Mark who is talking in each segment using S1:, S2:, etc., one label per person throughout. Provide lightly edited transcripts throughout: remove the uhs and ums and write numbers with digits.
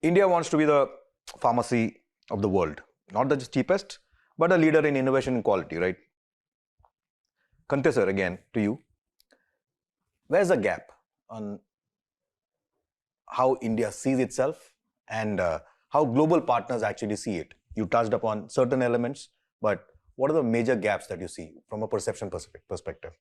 S1: India wants to be the pharmacy of the world. Not the cheapest, but a leader in innovation and quality, right? Kante sir, again to you. Where's the gap on how India sees itself and how global partners actually see it? You touched upon certain elements, but what are the major gaps that you see from a perception perspective?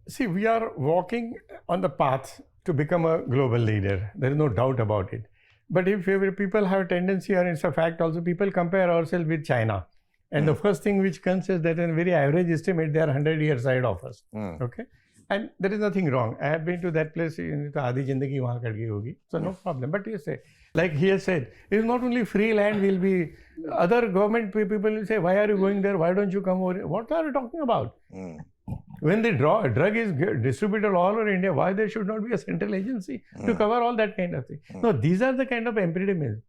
S2: See, we are walking on the path to become a global leader. There is no doubt about it. But if people have a tendency, or it's a fact also, people compare ourselves with China. And the first thing which comes is that in a very average estimate, they are 100 years ahead of us. Okay? And there is nothing wrong. I have been to that place, Aadhi Jindagi wahan kad gayi hogi. So no problem. But you say, like he has said, it is not only free land will be, other government people will say, why are you going there? Why don't you come over here? What are you talking about? When the drug is distributed all over India, why there should not be a central agency to cover all that kind of thing? No, these are the kind of impediments.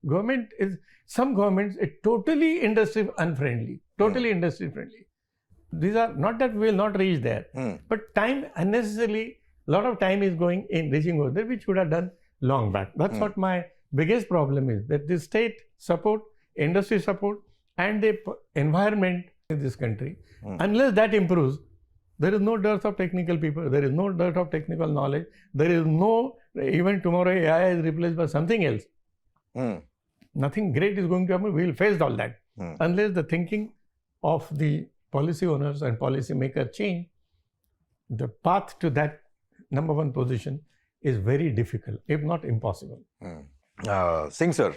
S2: Some governments are totally industry unfriendly, totally industry friendly. These are not that we will not reach there, but time unnecessarily, a lot of time is going in reaching over there, which would have done long back. That's what my biggest problem is, that the state support, industry support, and the environment in this country, unless that improves, there is no dearth of technical people, there is no dearth of technical knowledge, there is no, even tomorrow AI is replaced by something else. Nothing great is going to happen, we will face all that. Unless the thinking of the policy owners and policy makers change, the path to that number one position is very difficult, if not impossible.
S1: Singh sir,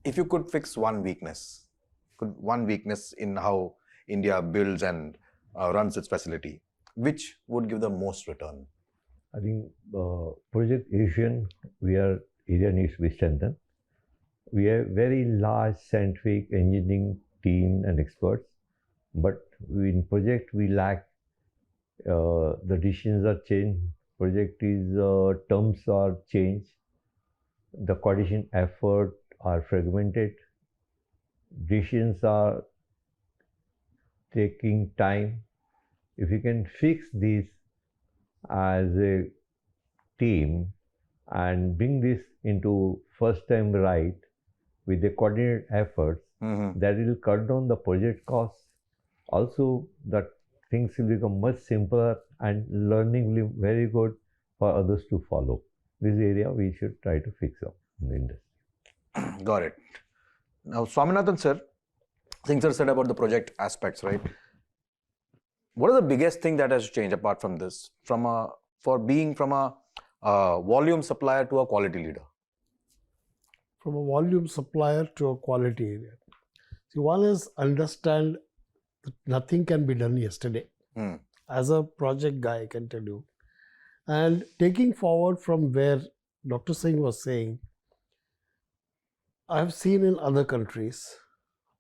S1: if you could fix one weakness in how India builds and runs its facility, which would give the most return?
S3: I think Project Asian, area needs to be strengthened. We have very large scientific engineering team and experts, but in project we lack, the decisions are changed, project is terms are changed, the coordination effort are fragmented, decisions are taking time. If you can fix this as a team and bring this into first time right with the coordinated efforts, that will cut down the project costs. Also, that things will become much simpler and learning will be very good for others to follow. This area we should try to fix up in the industry.
S1: Got it. Now, Swaminathan sir, Singh sir said about the project aspects, right? What are the biggest thing that has changed apart from this, for being from a volume supplier to a quality leader?
S4: From a volume supplier to a quality leader. See, one is understand that nothing can be done yesterday. As a project guy, I can tell you. And taking forward from where Dr. Singh was saying, I've seen in other countries,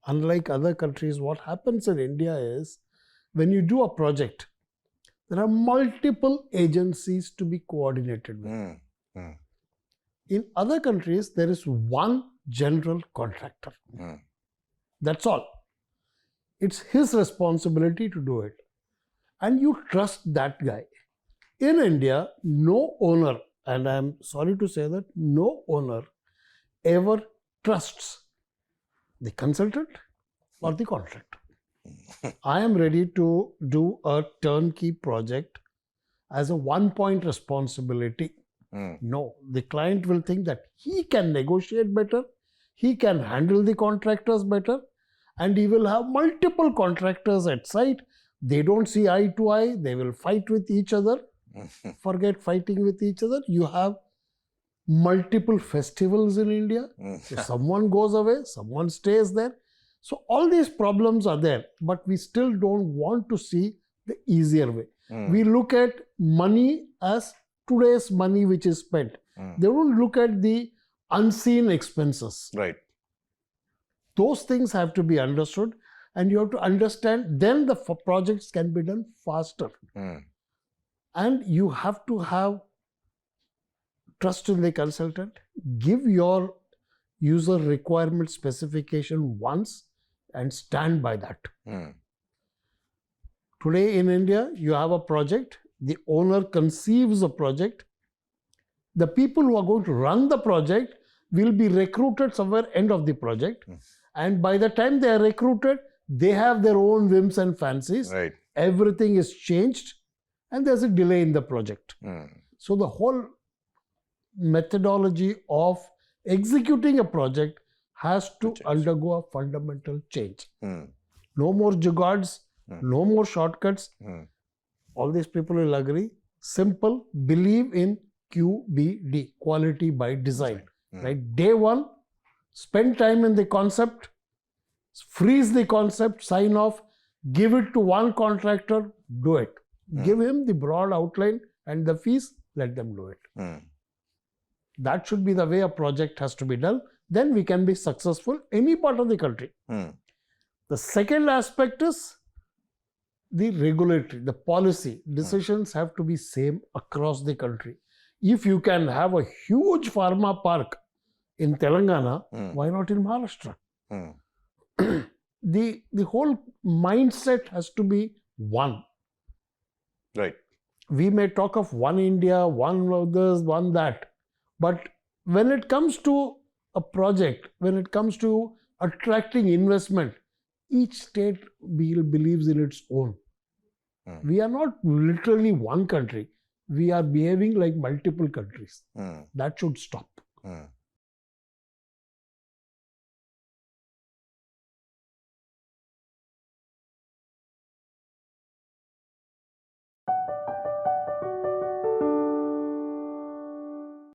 S4: unlike other countries, what happens in India is, when you do a project, there are multiple agencies to be coordinated with. In other countries, there is one general contractor. That's all. It's his responsibility to do it. And you trust that guy. In India, no owner, and I'm sorry to say that, no owner ever trusts the consultant or the contractor. I am ready to do a turnkey project as a one-point responsibility. No, the client will think that he can negotiate better, he can handle the contractors better, and he will have multiple contractors at site. They don't see eye to eye, they will fight with each other. Forget fighting with each other. You have multiple festivals in India. If someone goes away, someone stays there. So all these problems are there, but we still don't want to see the easier way. We look at money as today's money which is spent. They don't look at the unseen expenses.
S1: Right.
S4: Those things have to be understood, and you have to understand, then the projects can be done faster. And you have to have trust in the consultant, give your user requirement specification once and stand by that. Today in India, you have a project, the owner conceives a project, The people who are going to run the project will be recruited somewhere end of the project. And by the time they are recruited, they have their own whims and fancies.
S1: Right.
S4: Everything is changed and there's a delay in the project. So the whole methodology of executing a project has to undergo a fundamental change. No more jugards, no more shortcuts. All these people will agree. Simple, believe in QBD, quality by design. Right? Day one, spend time in the concept, freeze the concept, sign off, give it to one contractor, do it. Give him the broad outline and the fees, let them do it. That should be the way a project has to be done. Then we can be successful any part of the country. The second aspect is the regulatory, the policy. Decisions have to be same across the country. If you can have a huge pharma park in Telangana, why not in Maharashtra? The whole mindset has to be one.
S1: Right.
S4: We may talk of one India, one of this, one that. But when it comes to a project, when it comes to attracting investment, each state believes in its own. We are not literally one country. We are behaving like multiple countries. That should stop.